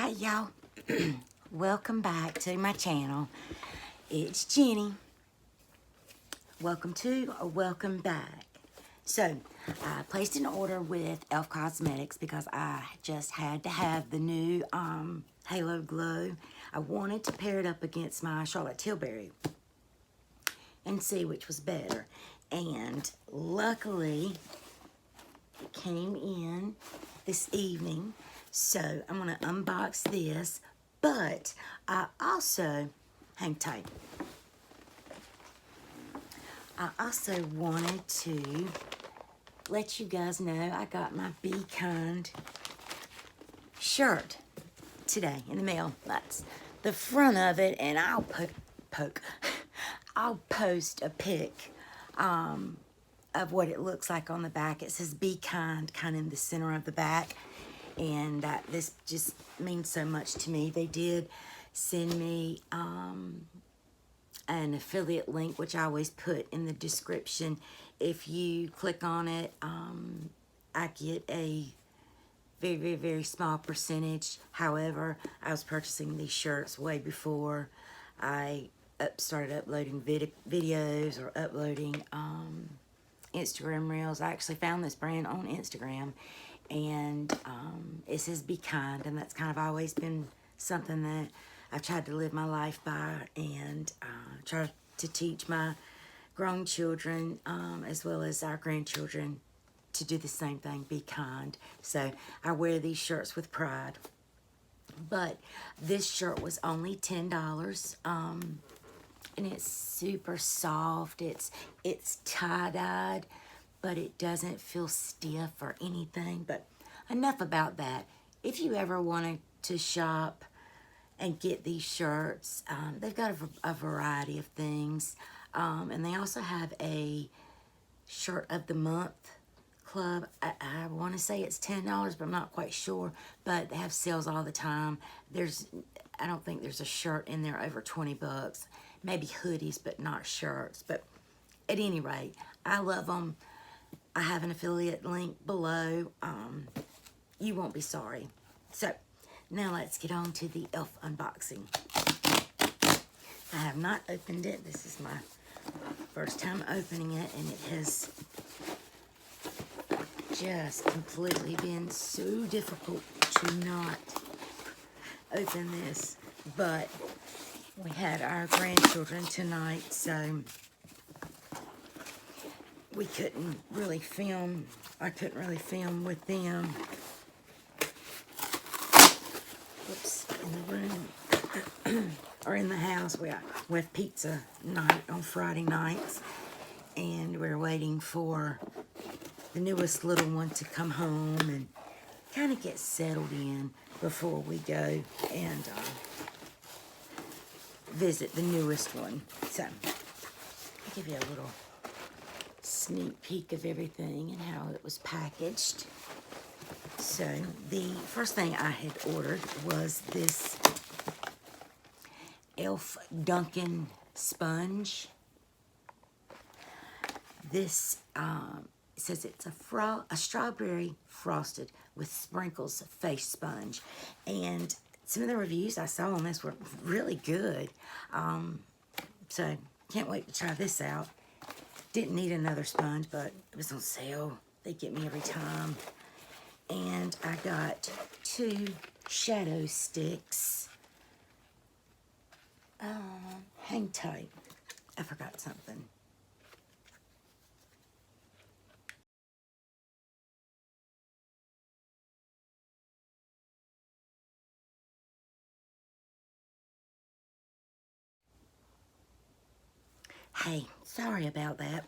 Hi y'all, welcome back to my channel. It's Jenny. Welcome to or welcome back. So I placed an order with Elf Cosmetics because I just had to have the new Halo Glow. I wanted to pair it up against my Charlotte Tilbury and see which was better. And luckily it came in this evening. So I'm going to unbox this, but I also, hang tight, I also wanted to let you guys know I got my Be Kind shirt today in the mail. That's the front of it, and I'll I'll post a pic of what it looks like on the back. It says Be Kind in the center of the back. And this just means so much to me. They did send me an affiliate link, which I always put in the description. If you click on it, I get a very, very, very small percentage. However, I was purchasing these shirts way before I started uploading videos or uploading Instagram reels. I actually found this brand on Instagram. And it says Be Kind, and that's kind of always been something that I've tried to live my life by, and try to teach my grown children as well as our grandchildren to do the same thing, be kind. So I wear these shirts with pride. But this shirt was only $10, and it's super soft. It's tie-dyed, but it doesn't feel stiff or anything. But enough about that. If you ever wanted to shop and get these shirts, they've got a variety of things. And they also have a shirt of the month club. I want to say it's $10, but I'm not quite sure. But they have sales all the time. I don't think there's a shirt in there over 20 bucks. Maybe hoodies, but not shirts. But at any rate, I love them. I have an affiliate link below. You won't be sorry. So, now let's get on to the Elf unboxing. I have not opened it. This is my first time opening it, and it has just completely been so difficult to not open this. But we had our grandchildren tonight, so we couldn't really film. I couldn't really film with them. Whoops, in the room or in the house. We have pizza night on Friday nights, and we're waiting for the newest little one to come home and kind of get settled in before we go and visit the newest one. So I'll give you a little sneak peek of everything and how it was packaged. So the first thing I had ordered was this Elf Duncan Sponge. This says it's a strawberry frosted with sprinkles face sponge, and some of the reviews I saw on this were really good. So can't wait to try this out. Didn't need another sponge, but it was on sale. They get me every time. And I got 2 shadow sticks. Hang tight. I forgot something. Hey, sorry about that.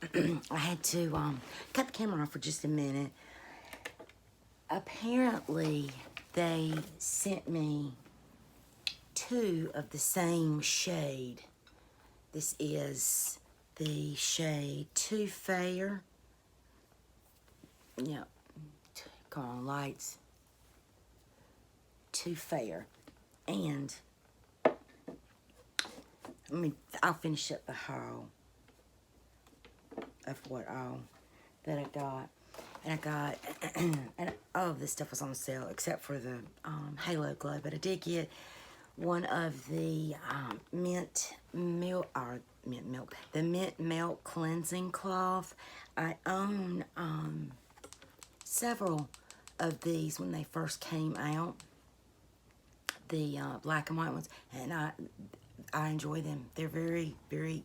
I had to cut the camera off for just a minute. Apparently, they sent me 2 of the same shade. This is the shade Too Fair. Yep. Come on, lights. Too Fair. And I'll finish up the haul of what all that I got. And I got, and all of this stuff was on sale except for the Halo Glow. But I did get one of the mint milk cleansing cloth. I own several of these when they first came out, the black and white ones, and I enjoy them. They're very, very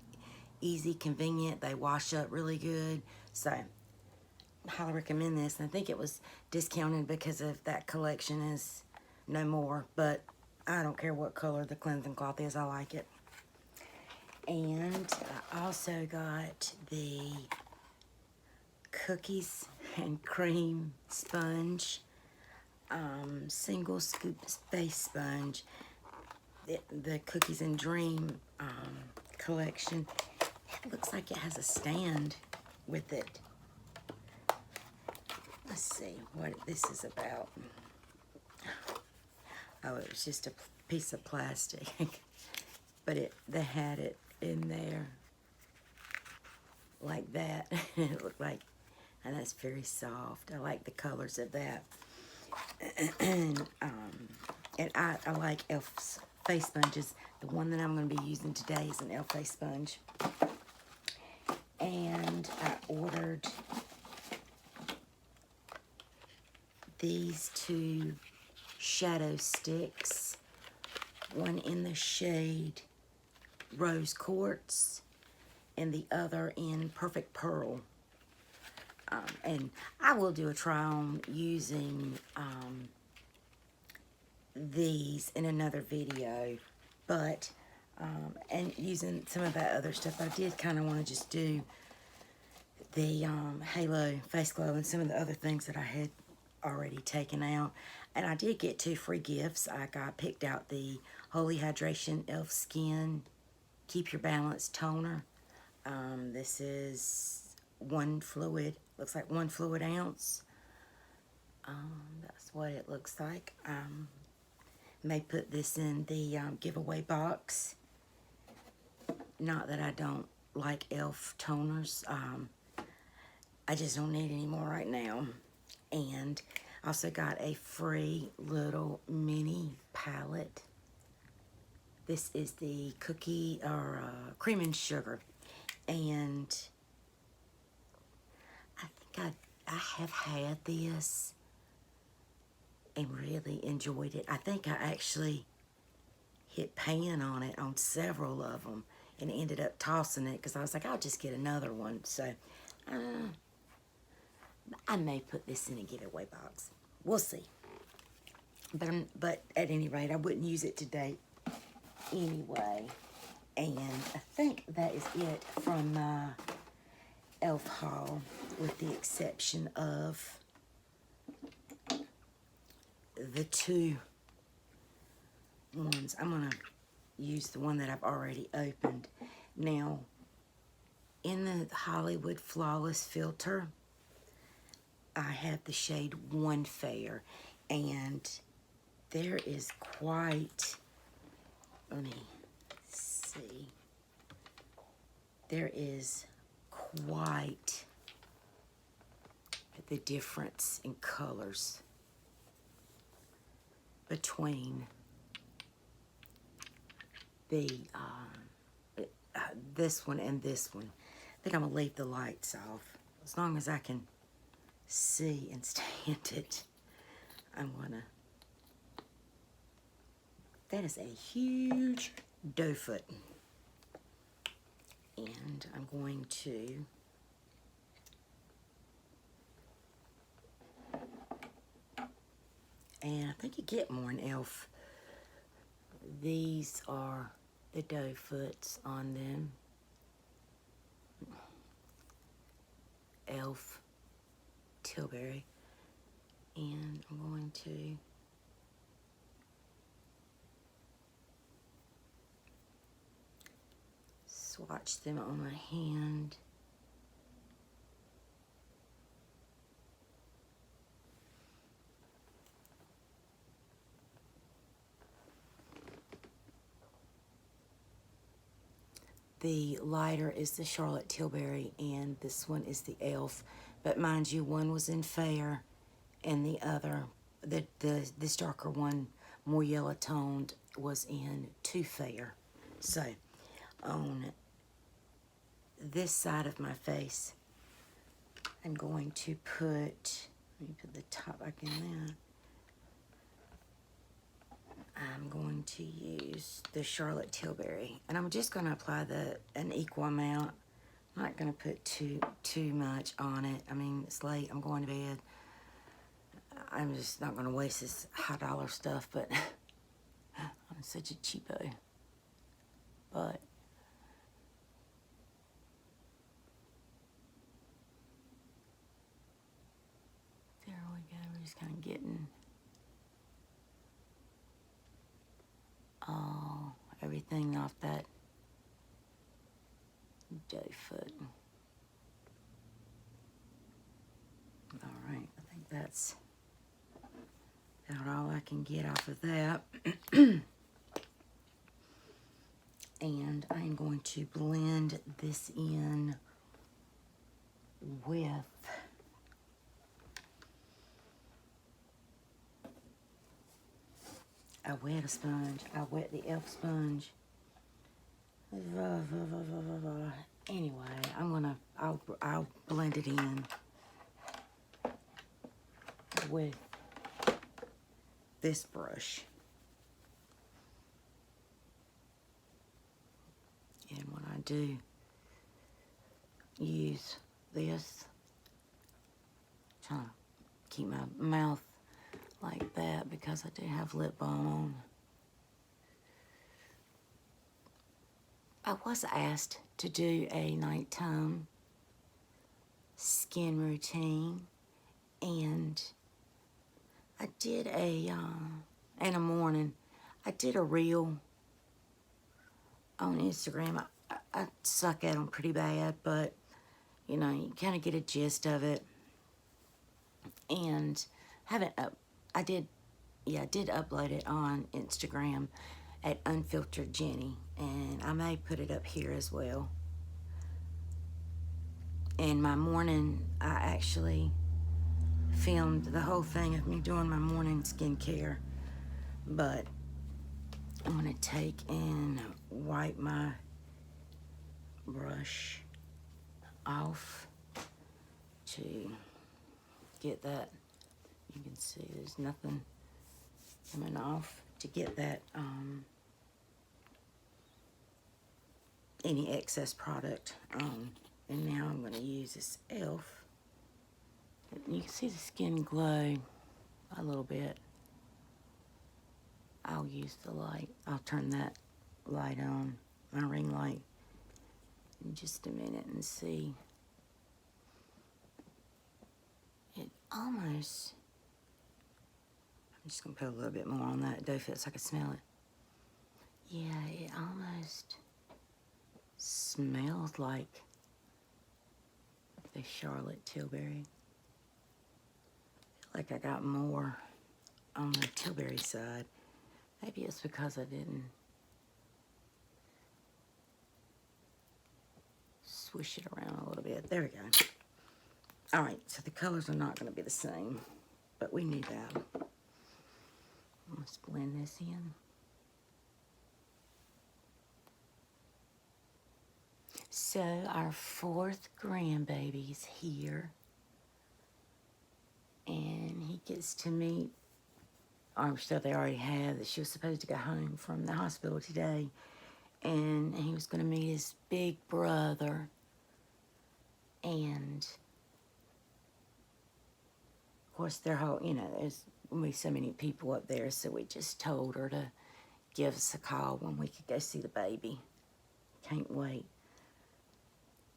easy, convenient. They wash up really good. So highly recommend this. And I think it was discounted because of that collection is no more, but I don't care what color the cleansing cloth is, I like it. And I also got the cookies and cream sponge, single scoop face sponge, the cookies and dream collection. It looks like it has a stand with it. Let's see what this is about. Oh, it was just a piece of plastic. But they had it in there like that. It looked like, and that's very soft. I like the colors of that. And I like e.l.f.'s face sponges. The one that I'm going to be using today is an e.l.f. face sponge. And I ordered these two shadow sticks, one in the shade Rose Quartz and the other in Perfect Pearl. And I will do a try on using these in another video, but and using some of that other stuff. I did kind of want to just do the Halo Face Glow and some of the other things that I had already taken out. And I did get 2 free gifts. I picked out the Holy Hydration e.l.f. Skin Keep Your Balance Toner. This is 1 fluid. Looks like 1 fluid ounce. That's what it looks like. May put this in the giveaway box. Not that I don't like e.l.f. toners. I just don't need any more right now. And also got a free little mini palette. This is the cookie or cream and sugar. And I think I have had this and really enjoyed it. I think I actually hit pan on it on several of them and ended up tossing it because I was like, I'll just get another one. So I may put this in a giveaway box. We'll see. But at any rate, I wouldn't use it today anyway. And I think that is it from my e.l.f. haul, with the exception of the 2 ones. I'm going to use the one that I've already opened. Now, in the Hollywood Flawless filter, I have the shade One Fair, and there is quite, let me see, there is quite the difference in colors between the this one and this one. I think I'm gonna leave the lights off as long as I can see and stand it. I'm gonna. That is a huge doe foot, and I'm going to and I think you get more in e.l.f. These are the doe foots on them. e.l.f. Tilbury. And I'm going to swatch them on my hand. The lighter is the Charlotte Tilbury, and this one is the e.l.f. But mind you, one was in fair and the other, this darker one, more yellow toned, was in too fair. So on this side of my face, I'm going to put, let me put the top back in there. I'm going to use the Charlotte Tilbury, and I'm just going to apply an equal amount. I'm not going to put too much on it. I mean, it's late. I'm going to bed. I'm just not going to waste this high dollar stuff, but I'm such a cheapo. But there we go. We're just kind of getting everything off that doe foot. All right, I think that's about all I can get off of that. And I'm going to blend this in with I wet a sponge. I wet the e.l.f. sponge. Anyway, I'll blend it in with this brush. And when I do use this, trying to keep my mouth like that because I do have lip balm on. I was asked to do a nighttime skin routine, and I did and a morning. I did a reel on Instagram. I suck at them pretty bad, but you know, you kind of get a gist of it. And I did upload it on Instagram at Unfiltered Jenny, and I may put it up here as well. And my morning, I actually filmed the whole thing of me doing my morning skincare, but I'm gonna take and wipe my brush off to get that. You can see there's nothing coming off, to get that any excess product on. And now I'm going to use this e.l.f. You can see the skin glow a little bit. I'll use the light. I'll turn that light on, my ring light, in just a minute and see. It almost, I'm just going to put a little bit more on that doe foot so I can smell it. Yeah, it almost smells like the Charlotte Tilbury. I feel like I got more on the Tilbury side. Maybe it's because I didn't swish it around a little bit. There we go. All right, so the colors are not going to be the same, but we need that. Let's blend this in. So our fourth grandbaby's here, and he gets to meet, or so they already have, that she was supposed to go home from the hospital today, and he was going to meet his big brother, and of course their whole, you know, there's going to be so many people up there, so we just told her to give us a call when we could go see the baby. Can't wait.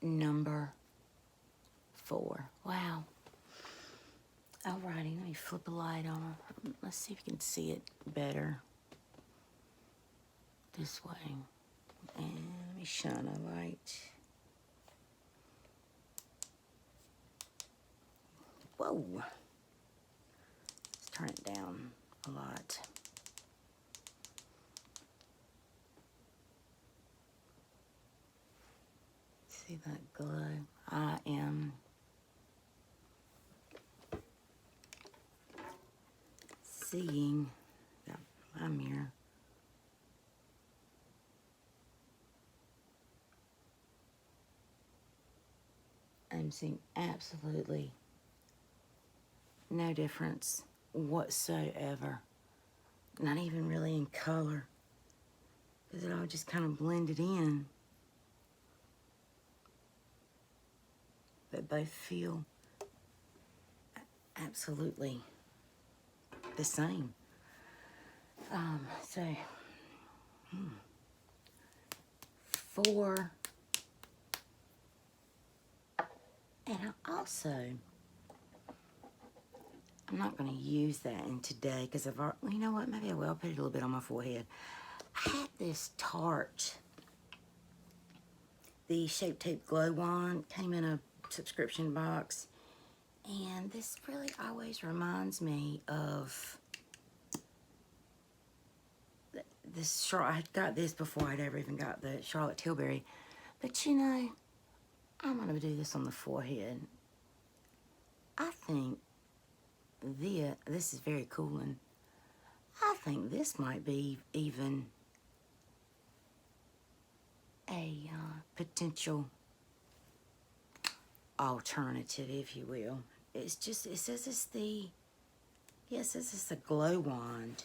Number 4. Wow. Alrighty, let me flip a light on. Let's see if you can see it better this way. And let me shine a light. Whoa. Let's turn it down a lot. See that glow? I am seeing, got my mirror. I'm seeing absolutely no difference whatsoever. Not even really in color, because it all just kind of blended in. But both feel absolutely the same. For, and I'm not going to use that in today because I've already, well, you know what, maybe I will put it a little bit on my forehead. I had this Tarte, the Shape Tape Glow Wand, came in a subscription box, and this really always reminds me of this I had got this before I'd ever even got the Charlotte Tilbury, but you know, I'm going to do this on the forehead. I think this is very cool, and I think this might be even a potential alternative, if you will. It's just, it says it's the, yes, this is the Glow Wand,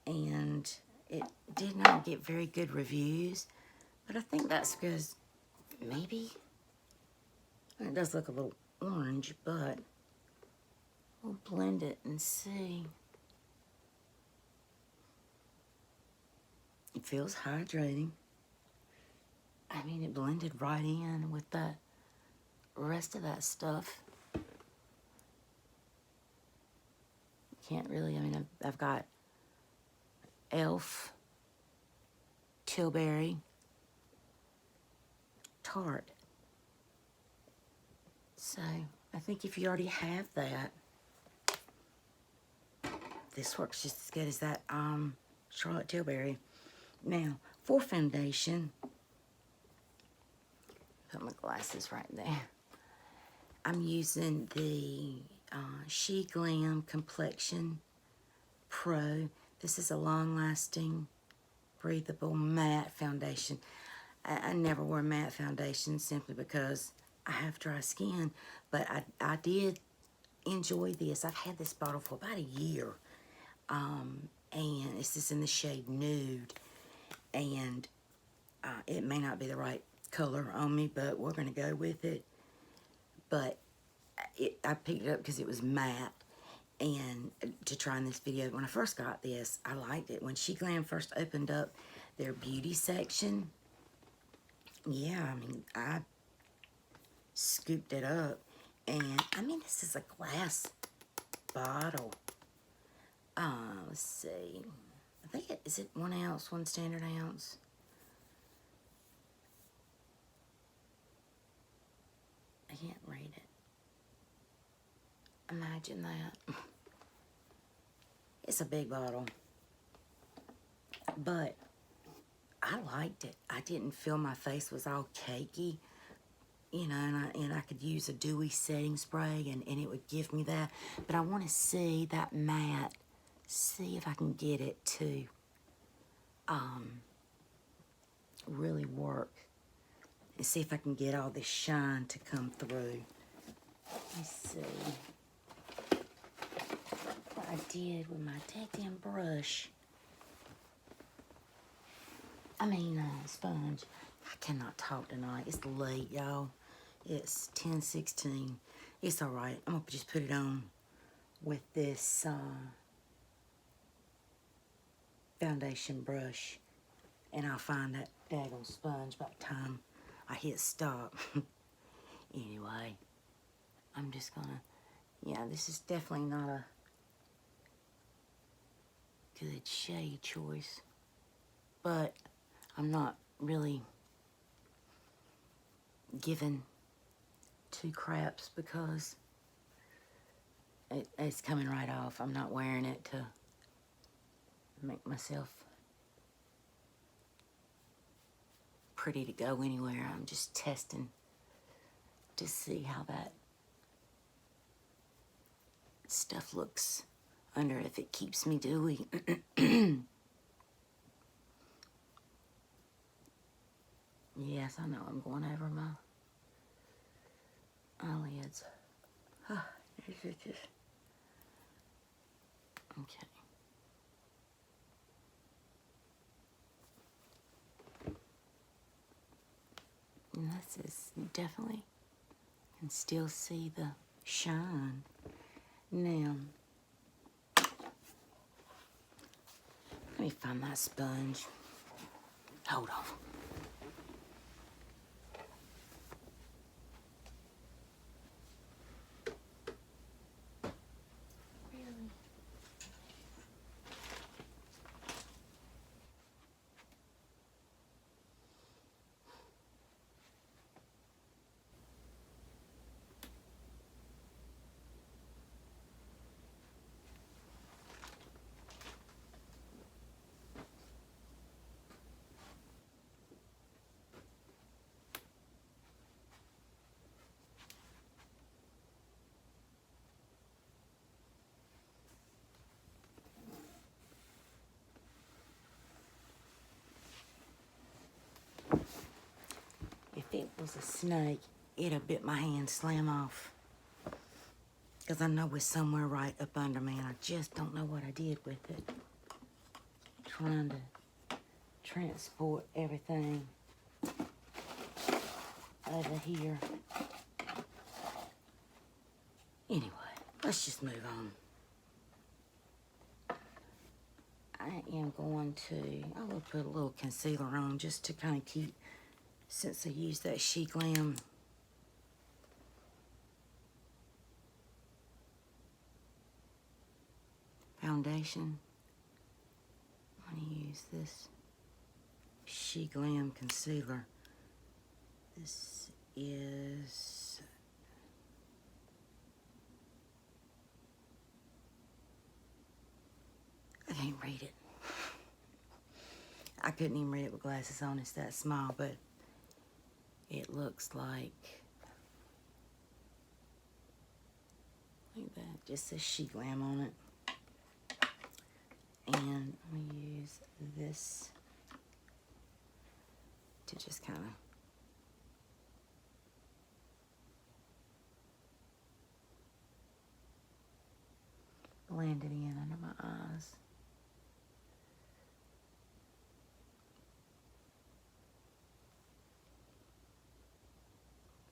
and it did not get very good reviews, but I think that's because maybe, it does look a little orange, but we'll blend it and see. It feels hydrating. I mean, it blended right in with the rest of that stuff. Can't really, I mean, I've got Elf, Tilbury, Tarte. So, I think if you already have that, this works just as good as that Charlotte Tilbury. Now, for foundation, put my glasses right there. I'm using the She Glam Complexion Pro. This is a long-lasting, breathable matte foundation. I never wear matte foundation simply because I have dry skin, but I did enjoy this. I've had this bottle for about a year, and it's just in the shade Nude, and it may not be the right color on me, but we're going to go with it. But I picked it up because it was matte, and to try in this video. When I first got this, I liked it. When She Glam first opened up their beauty section, yeah, I mean, I scooped it up, and I mean, this is a glass bottle. Let's see. I think is it 1 ounce, 1 standard ounce? I can't read it. Imagine that. It's a big bottle, but I liked it. I didn't feel my face was all cakey, you know, and I could use a dewy setting spray, and it would give me that. But I want to see that matte, see if I can get it to really work, and see if I can get all this shine to come through. Let me see what I did with my daggone brush. I mean, sponge. I cannot talk tonight. It's late, y'all. It's 10:16. It's all right. I'm gonna just put it on with this foundation brush, and I'll find that daggone sponge by the time I hit stop. Anyway, I'm just gonna, yeah, this is definitely not a good shade choice, but I'm not really giving two craps because it's coming right off. I'm not wearing it to make myself pretty to go anywhere. I'm just testing to see how that stuff looks Wonder if it keeps me dewy. Yes, I know I'm going over my eyelids. Okay. And this is definitely, can still see the shine. Now, let me find my sponge. Hold on. Really? If it was a snake, it'd have bit my hand slam off. Because I know it's somewhere right up under me, and I just don't know what I did with it. Trying to transport everything over here. Anyway, let's just move on. I am going to, I will put a little concealer on just to kind of keep, since I used that She Glam foundation. I'm going to use this She Glam concealer. This is, I can't read it. I couldn't even read it with glasses on. It's that small, but it looks like that. Just says She Glam on it. And I'm going to use this to just kind of blend it in under my eyes.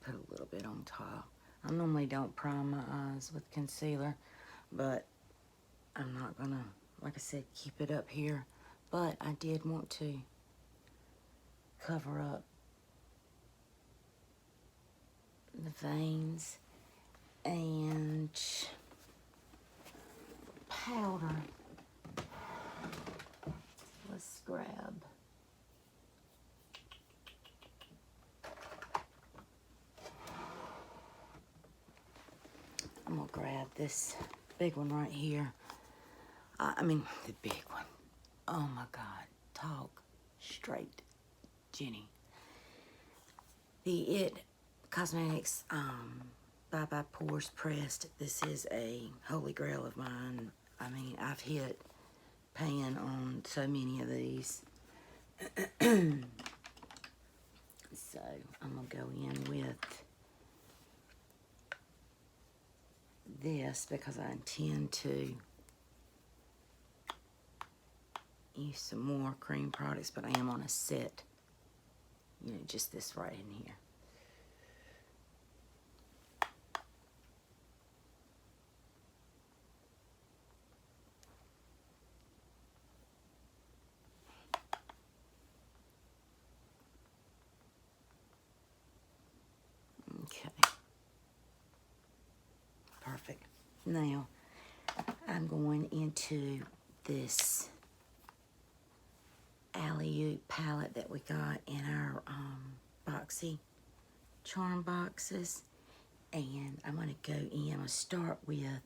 Put a little bit on top. I normally don't prime my eyes with concealer, but I'm not gonna, like I said, keep it up here. But I did want to cover up the veins and powder. Let's grab I'm gonna grab this big one right here. I mean, the big one. Oh my God, talk straight, Jenny. The It Cosmetics Bye Bye Pores Pressed. This is a holy grail of mine. I mean, I've hit pan on so many of these. So I'm gonna go in with this because I intend to use some more cream products, but I am on a set, you know, just this right in here. Okay. Perfect. Now, I'm going into this Alley-Oop palette that we got in our boxy charm boxes. And I'm going to go in. I'm going to start with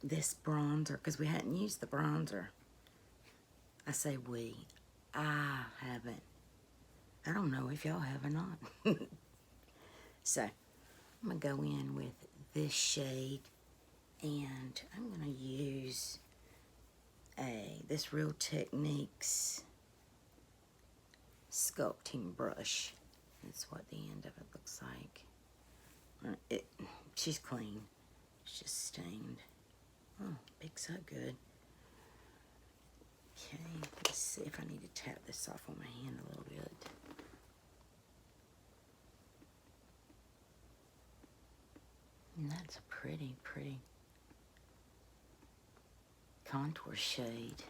this bronzer because we hadn't used the bronzer. I say we. I haven't. I don't know if y'all have or not. So, I'm going to go in with this shade, and I'm going to use this Real Techniques sculpting brush. That's what the end of it looks like. She's clean. It's just stained. Oh, picks up good. Okay, let's see if I need to tap this off on my hand a little bit. And that's a pretty contour shade.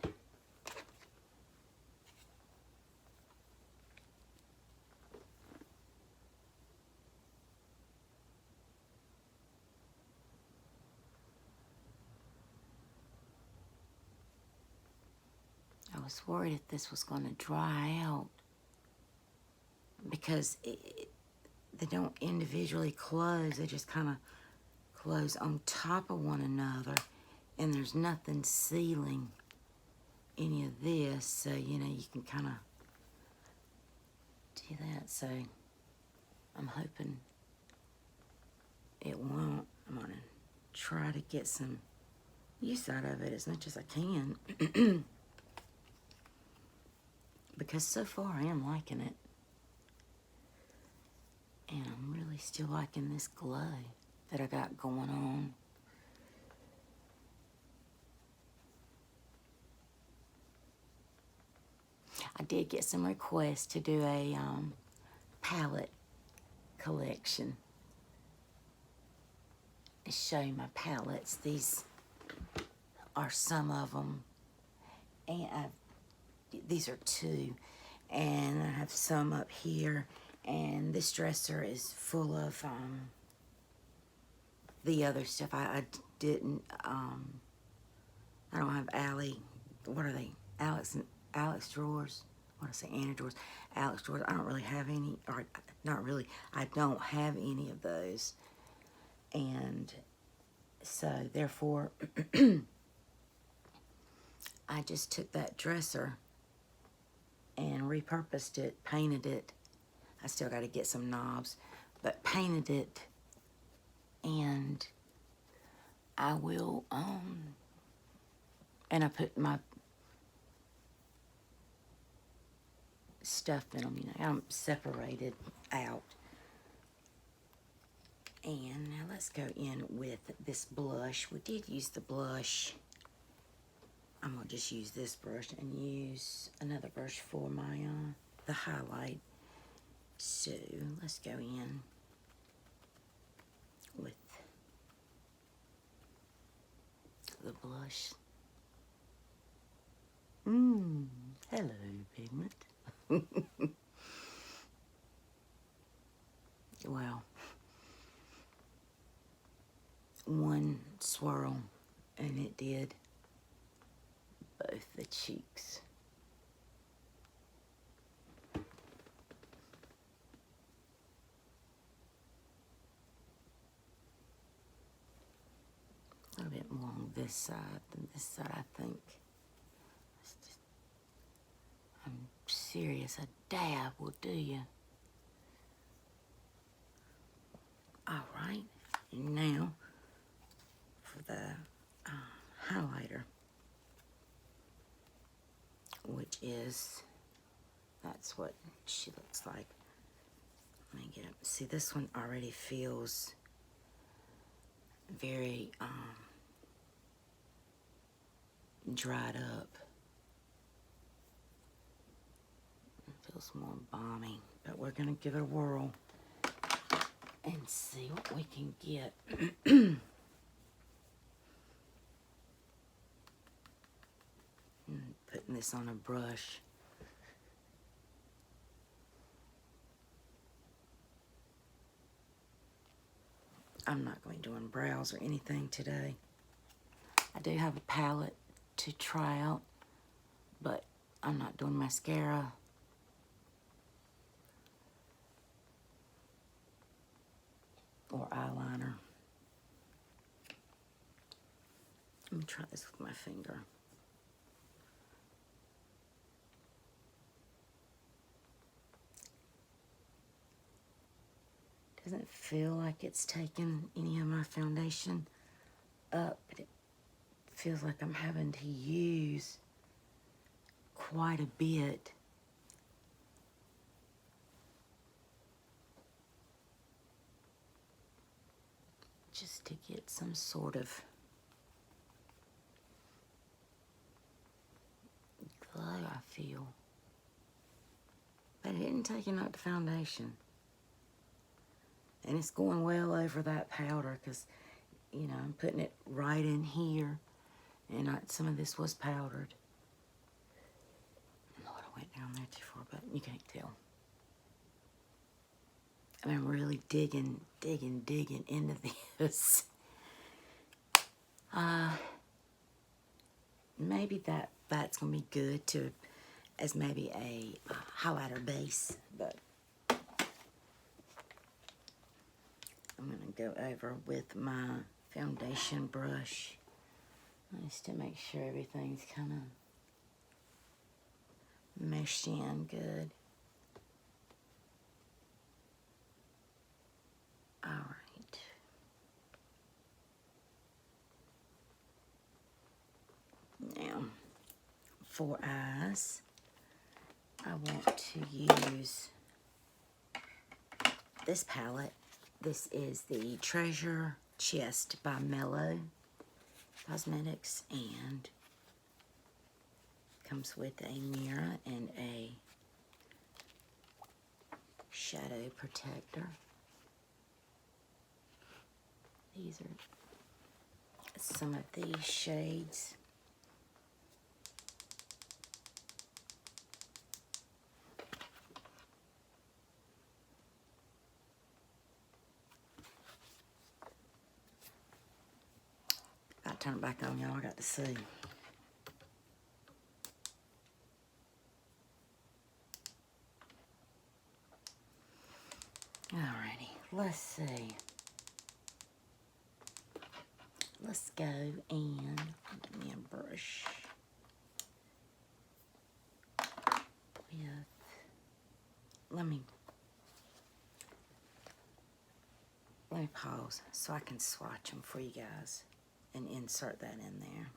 I was worried if this was going to dry out because they don't individually close. They just kind of close on top of one another, and there's nothing sealing any of this, so you know you can kind of do that. So I'm hoping it won't. I'm gonna try to get some use out of it as much as I can because so far I am liking it, and I'm really still liking this glow that I got going on. I did get some requests to do a palette collection. To show you my palettes. These are some of them, and these are two, and I have some up here, and this dresser is full of the other stuff. I didn't, I don't have what are they? Alex drawers. What did I say? Anna drawers. Alex drawers. I don't really have any, or not really. I don't have any of those. And so, therefore, I just took that dresser and repurposed it, painted it. I still got to get some knobs, but painted it, and I will, and I put my stuff in them, you know, I'm separated out. And now let's go in with this blush. We did use the blush. I'm gonna just use this brush and use another brush for my the highlight. So let's go in with the blush. Hello, pigment. Well, one swirl and it did both the cheeks. A little bit more on this side than this side, I think. I'm serious, a dab will do you. All right, now for the highlighter, which is, that's what she looks like. Let me get up. See, this one already feels very dried up. It feels more balmy, but we're gonna give it a whirl and see what we can get. Putting this on a brush. I'm not going to do brows or anything today. I do have a palette to try out, but I'm not doing mascara. Or eyeliner. Let me try this with my finger. Doesn't feel like it's taken any of my foundation up, but it feels like I'm having to use quite a bit. Just to get some sort of glow, I feel. But it isn't taking up the foundation. And it's going well over that powder because, you know, I'm putting it right in here. And some of this was powdered. Lord, I went down there too far, but you can't tell. And I'm really digging into this. Maybe that's going to be good to as maybe a highlighter base, but I'm going to go over with my foundation brush just to make sure everything's kind of meshed in good. All right. Now, for eyes, I want to use this palette. This is the Treasure Chest by Mellow Cosmetics, and comes with a mirror and a shadow protector. These are some of these shades. I'll turn it back on, y'all. I got to see. Alrighty, let's see. Let's go and give me a brush with, let me pause so I can swatch them for you guys and insert that in there.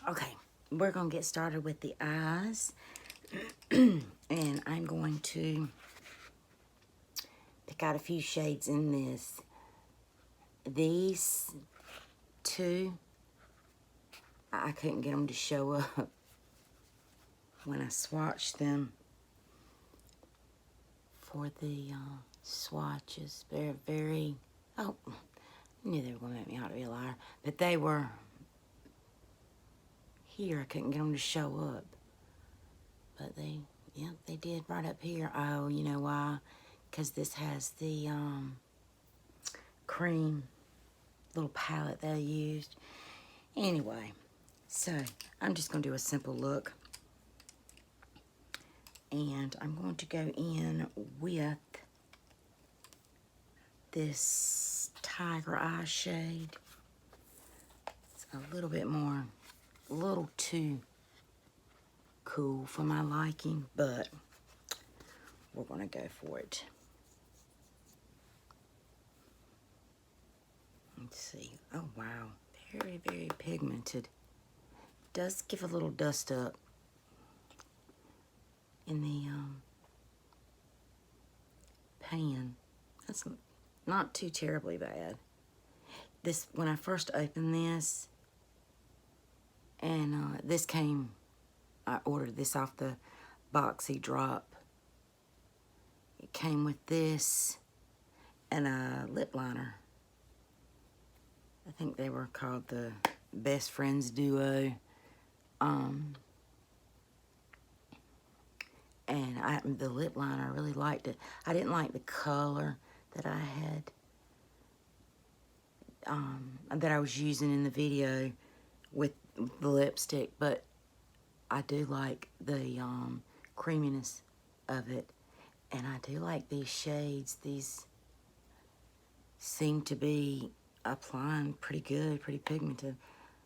Okay, we're going to get started with the eyes. And I'm going to pick out a few shades in this. These two, I couldn't get them to show up when I swatched them for the swatches. They're very, oh, I knew they were going to make me out to be a liar. But they were here. I couldn't get them to show up. But they, yeah, they did right up here. Oh, you know why? Because this has the cream little palette that I used. Anyway, so I'm just going to do a simple look. And I'm going to go in with this Tiger Eye shade. It's a little bit more, a little too cool for my liking, but we're going to go for it. Let's see. Oh, wow. Very, very pigmented. Does give a little dust up in the pan. That's not too terribly bad. This, when I first opened this, and this came, I ordered this off the Boxy Drop. It came with this and a lip liner. I think they were called the Best Friends Duo. And the lip liner, I really liked it. I didn't like the color that I had that I was using in the video with the lipstick, but I do like the creaminess of it, and I do like these shades. These seem to be applying pretty good, pretty pigmented.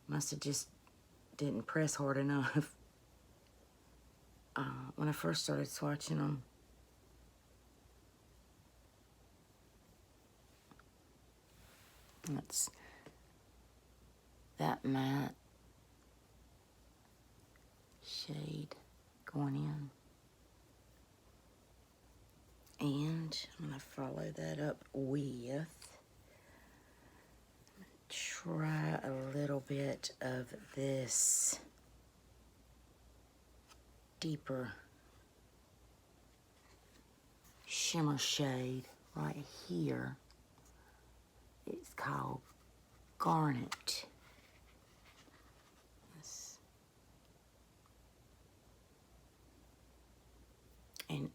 Must have just didn't press hard enough when I first started swatching them. That's that matte shade going in. And I'm going to follow that up with, try a little bit of this deeper shimmer shade right here. It's called Garnet. And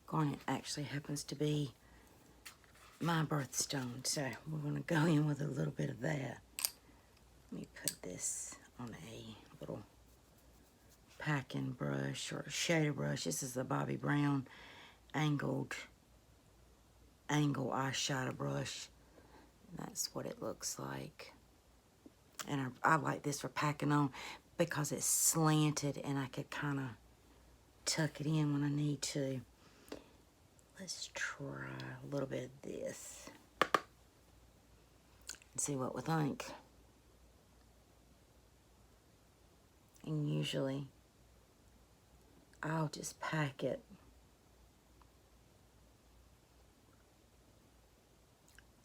Garnet actually happens to be my birthstone, so we're going to go in with a little bit of that. Let me put this on a little packing brush or shader brush. This is the Bobbi Brown angle eyeshadow brush. That's what it looks like. And I like this for packing on because it's slanted and I could kind of tuck it in when I need to. Let's try a little bit of this and see what we think. And usually I'll just pack it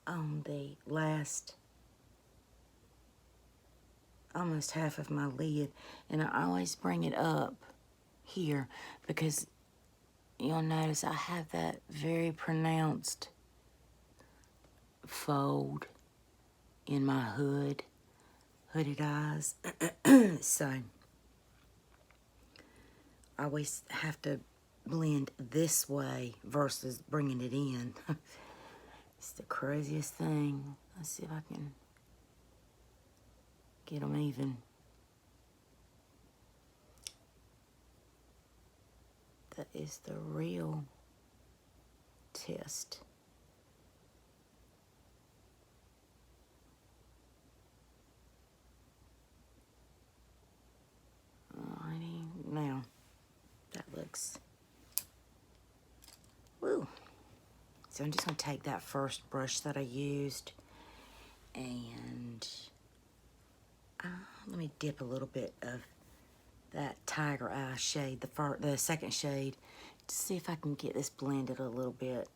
on the last almost half of my lid, and I always bring it up here because you'll notice I have that very pronounced fold in my hooded eyes. So I always have to blend this way versus bringing it in. It's the craziest thing. Let's see if I can get them even. That is the real test. Alrighty, now that looks, woo. So I'm just going to take that first brush that I used and let me dip a little bit of that Tiger Eye shade, the second shade, to see if I can get this blended a little bit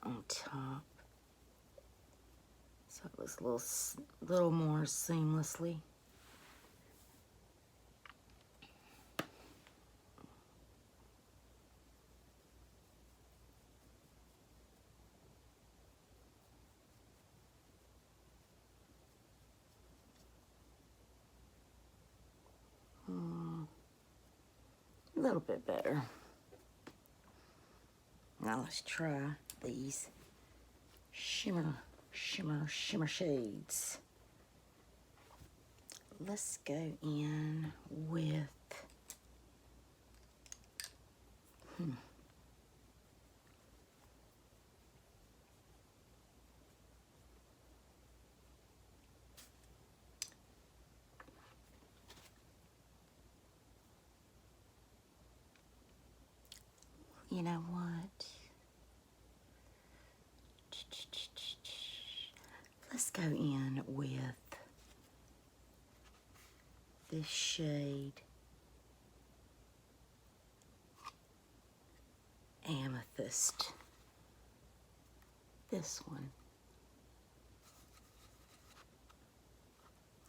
on top, so it looks a little more seamlessly. A little bit better. Now let's try these shimmer shades. Let's go in with you know what? Let's go in with this shade, Amethyst. This one.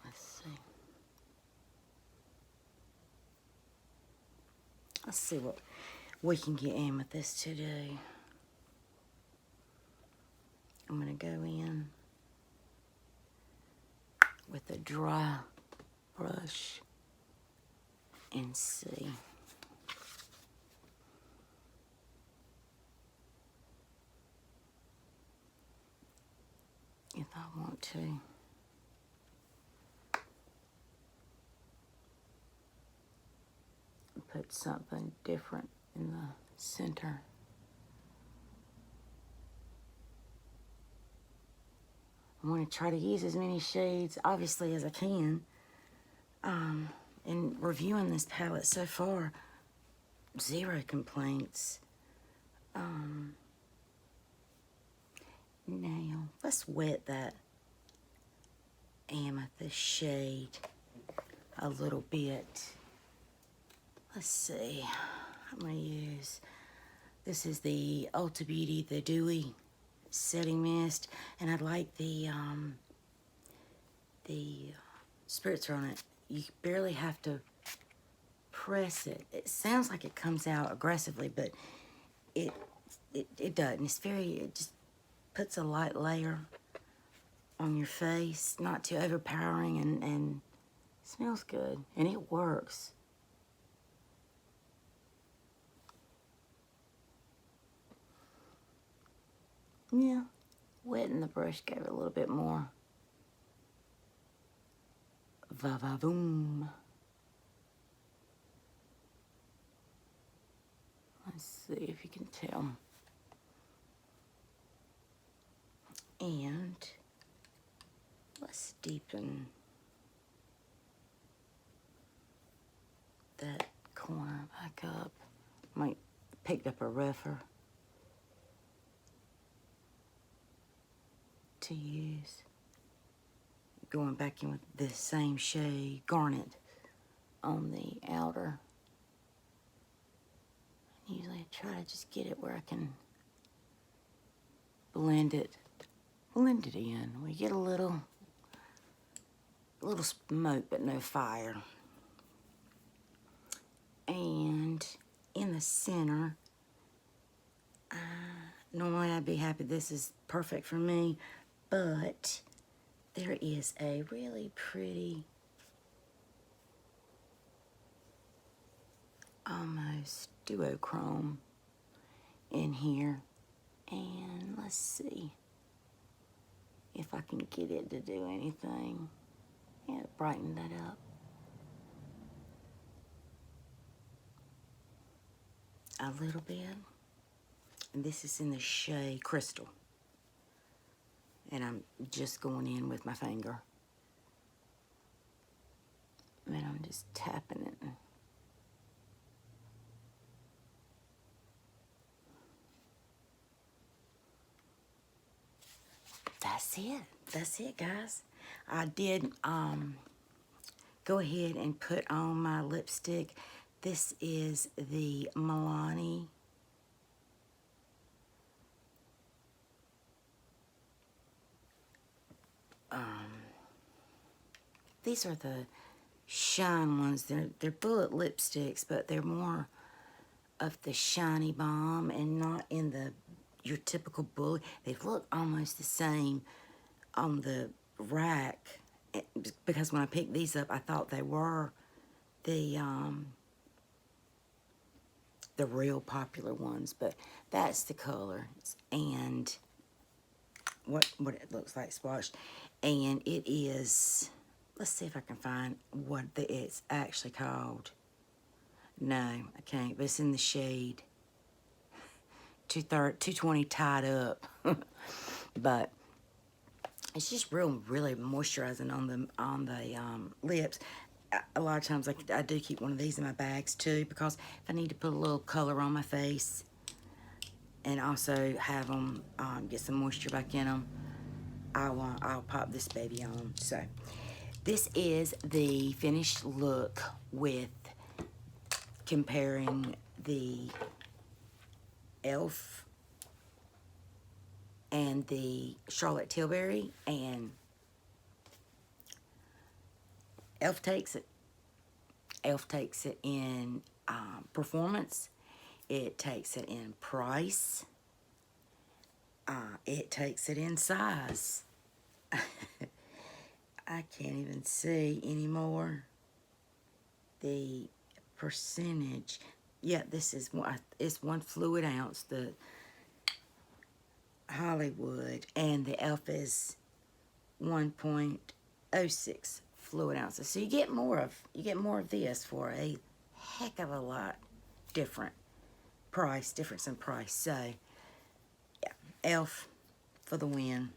Let's see. Let's see what we can get Amethyst to do. I'm going to go in with a dry brush and see. If I want to. put something different in the center. I want to try to use as many shades, obviously, as I can. In reviewing this palette so far, zero complaints. Now, let's wet that amethyst shade a little bit. Let's see. I'm going to use, this is the Ulta Beauty, the Dewy Setting Mist, and I like the spritzer on it. You barely have to press it. It sounds like it comes out aggressively, but it doesn't. It's very, it just puts a light layer on your face, not too overpowering, and smells good, and it works. Yeah, wetting the brush gave it a little bit more va-va-voom. Let's see if you can tell. And let's deepen that corner back up. Might picked up a rougher to use. Going back in with the same shade, Garnet, on the outer. Usually I try to just get it where I can blend it in. We get a little smoke but no fire. And in the center, normally I'd be happy this is perfect for me, but there is a really pretty, almost duochrome in here. And let's see if I can get it to do anything. Yeah, brighten that up. A little bit. And this is in the shade Crystal. And I'm just going in with my finger. And I'm just tapping it. That's it. That's it, guys. I did go ahead and put on my lipstick. This is the Milani. These are the shine ones. They're bullet lipsticks, but they're more of the shiny bomb and not in your typical bullet. They look almost the same on the rack, because when I picked these up, I thought they were the real popular ones, but that's the color and what it looks like swatched. And it is, let's see if I can find what it's actually called. No, I can't, but it's in the shade 220 Tied Up. But it's just really moisturizing on the lips. A lot of times I do keep one of these in my bags too, because if I need to put a little color on my face and also have them get some moisture back in them, I'll pop this baby on. So this is the finished look with comparing the e.l.f. and the Charlotte Tilbury, and e.l.f. takes it. e.l.f. takes it in performance. It takes it in price. It takes it in size. I can't even see anymore the percentage. Yeah, this is it's 1 fluid ounce, the Hollywood, and the e.l.f. is 1.06 fluid ounces. So you get more of this for a heck of a lot difference in price. So, yeah, Elf for the win.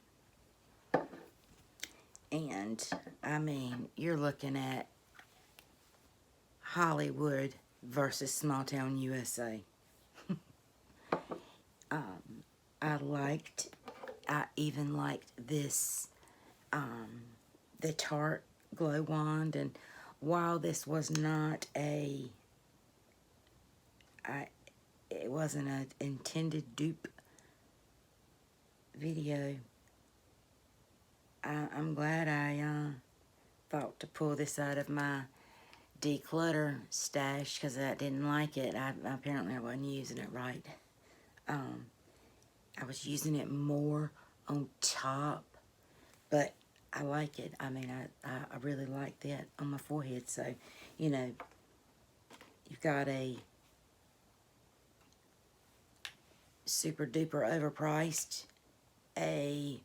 And, I mean, you're looking at Hollywood versus small town USA. I even liked this, the Tarte Glow Wand. And while this was not it wasn't an intended dupe video, I'm glad I thought to pull this out of my declutter stash, because I didn't like it. Apparently I wasn't using it right. I was using it more on top, but I like it. I mean, I really like that on my forehead. So, you know, you've got a super duper overpriced, a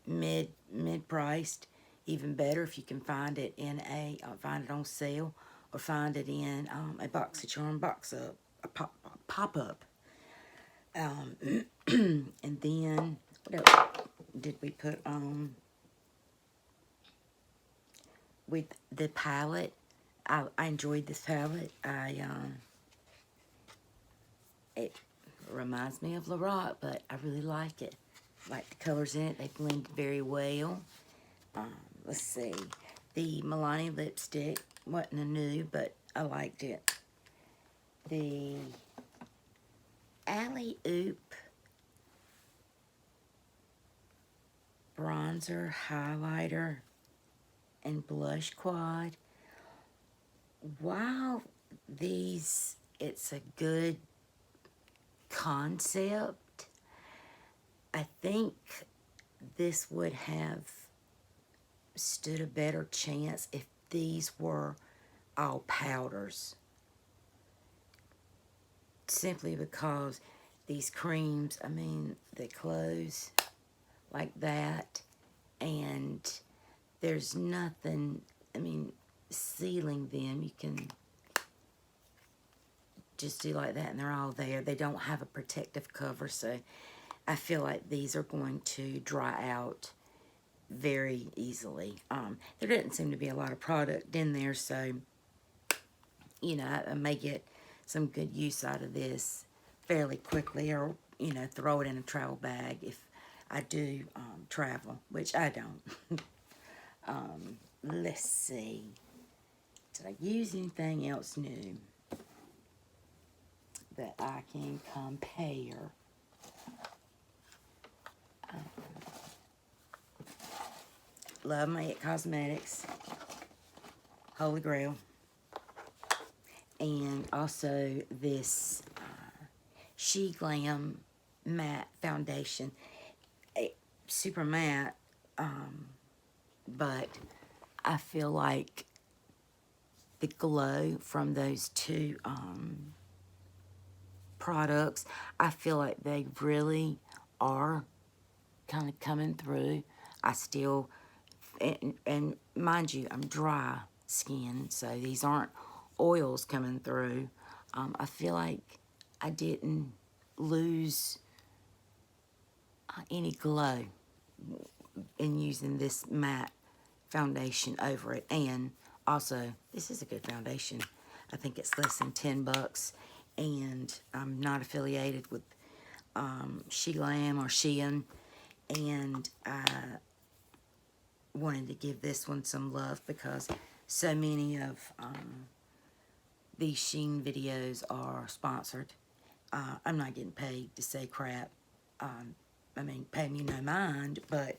mid-priced, even better if you can find it in find it on sale, or find it in a BoxyCharm box-up, a pop-up. And then, what else did we put on? With the palette, I enjoyed this palette. It reminds me of Lorac, but I really like it. Like the colors in it, they blend very well. Let's see, the Milani lipstick wasn't a new, but I liked it. The Alley Oop bronzer, highlighter, and blush quad. While it's a good concept, I think this would have stood a better chance if these were all powders. Simply because these creams, I mean, they close like that, and there's nothing, I mean, sealing them. You can just do like that and they're all there. They don't have a protective cover, so I feel like these are going to dry out very easily. There didn't seem to be a lot of product in there, so, you know, I may get some good use out of this fairly quickly, or, you know, throw it in a travel bag if I do travel, which I don't. Let's see. Did I use anything else new that I can compare? Love my It Cosmetics Holy Grail. And also this She Glam matte foundation. Super matte, but I feel like the glow from those two products, I feel like they really are kind of coming through. I still, and mind you, I'm dry skin, so these aren't oils coming through. I feel like I didn't lose any glow in using this matte foundation over it. And also, this is a good foundation. I think it's less than $10, and I'm not affiliated with She Glam or Shein, and I wanted to give this one some love because so many of these Shein videos are sponsored. I'm not getting paid to say crap. I mean, pay me no mind, but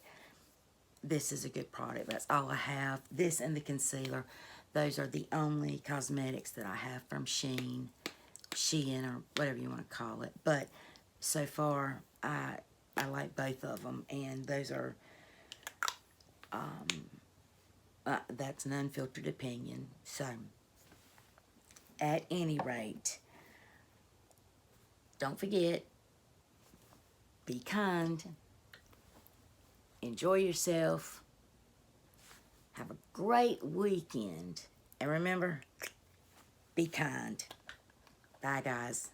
this is a good product. That's all I have. This and the concealer. Those are the only cosmetics that I have from Shein, or whatever you want to call it. But so far, I like both of them, and those are, that's an unfiltered opinion. So, at any rate, don't forget, be kind, enjoy yourself, have a great weekend, and remember, Be kind. Bye, guys.